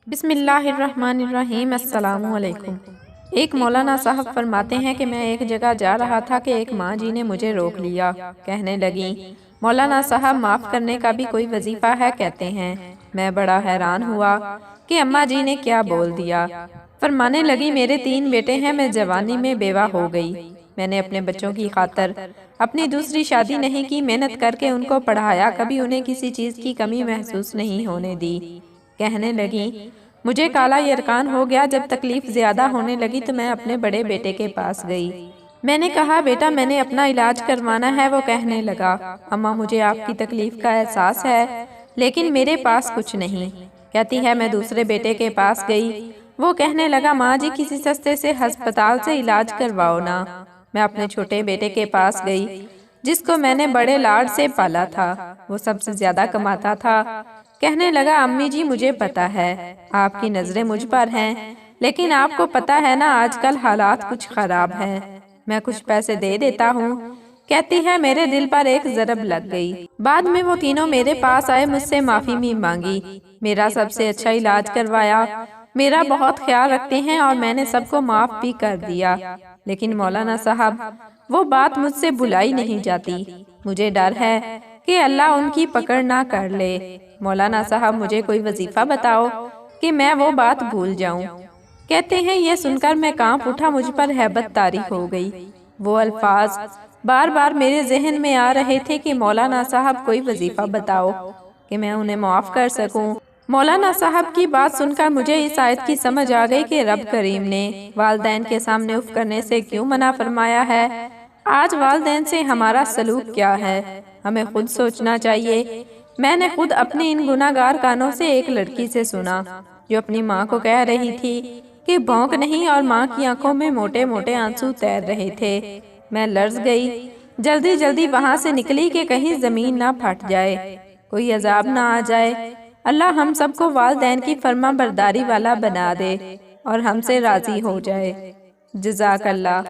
بسم اللہ الرحمن الرحیم۔ السلام علیکم۔ ایک مولانا صاحب فرماتے ہیں کہ میں ایک جگہ جا رہا تھا کہ ایک ماں جی نے مجھے روک لیا۔ کہنے لگیں، مولانا صاحب معاف کرنے کا بھی کوئی وظیفہ ہے کہتے ہیں؟ میں بڑا حیران ہوا کہ اماں جی نے کیا بول دیا۔ فرمانے لگی، میرے 3 بیٹے ہیں، میں جوانی میں بیوہ ہو گئی۔ میں نے اپنے بچوں کی خاطر اپنی دوسری شادی نہیں کی، محنت کر کے ان کو پڑھایا، کبھی انہیں کسی چیز کی کمی محسوس نہیں ہونے دی۔ کہنے لگیں، مجھے کالا یرکان ہو گیا، جب تکلیف زیادہ ہونے لگی تو میں اپنے بڑے بیٹے کے پاس گئی۔ میں نے کہا، بیٹا میں نے اپنا علاج کروانا ہے۔ وہ کہنے لگا، اماں مجھے آپ کی تکلیف کا احساس ہے، لیکن میرے پاس کچھ نہیں۔ کہتی ہے، میں دوسرے بیٹے کے پاس گئی۔ وہ کہنے لگا، ماں جی کسی سستے سے ہسپتال سے علاج کرواؤ نا۔ میں اپنے چھوٹے بیٹے کے پاس گئی، جس کو میں نے بڑے لاڈ سے پالا تھا، وہ سب سے زیادہ کماتا تھا۔ کہنے لگا، امی جی مجھے پتا ہے آپ کی نظریں مجھ پر ہیں، لیکن آپ کو پتا ہے نا آج کل حالات کچھ خراب ہیں، میں کچھ پیسے دے دیتا ہوں۔ کہتی ہے، میرے دل پر ایک ضرب لگ گئی۔ بعد میں وہ تینوں میرے پاس آئے، مجھ سے معافی بھی مانگی، میرا سب سے اچھا علاج کروایا، میرا بہت خیال رکھتے ہیں، اور میں نے سب کو معاف بھی کر دیا۔ لیکن مولانا صاحب وہ بات مجھ سے بھلائی نہیں جاتی، مجھے ڈر ہے کہ اللہ ان کی پکڑ نہ کر لے۔ مولانا صاحب مجھے کوئی وظیفہ بتاؤ کہ میں وہ بات بھول جاؤں۔ کہتے ہیں، یہ سن کر میں کانپ اٹھا، مجھ پر ہیبت طاری ہو گئی۔ وہ الفاظ بار بار میرے ذہن میں آ رہے تھے کہ مولانا صاحب کوئی وظیفہ بتاؤ کہ میں انہیں معاف کر سکوں۔ مولانا صاحب کی بات سن کر مجھے اس آیت کی سمجھ آ گئی کہ رب کریم نے والدین کے سامنے اف کرنے سے کیوں منع فرمایا ہے۔ آج والدین سے ہمارا سلوک کیا ہے، ہمیں خود سوچنا چاہیے۔ میں نے خود اپنے ان گناہگار کانوں سے ایک لڑکی سے سنا جو اپنی ماں کو کہہ رہی تھی کہ بھونک نہیں، اور ماں کی آنکھوں میں موٹے موٹے آنسو تیر رہے تھے۔ میں لرز گئی، جلدی جلدی وہاں سے نکلی کہ کہیں زمین نہ پھٹ جائے، کوئی عذاب نہ آ جائے۔ اللہ ہم سب کو والدین کی فرما برداری والا بنا دے اور ہم سے راضی ہو جائے۔ جزاک اللہ۔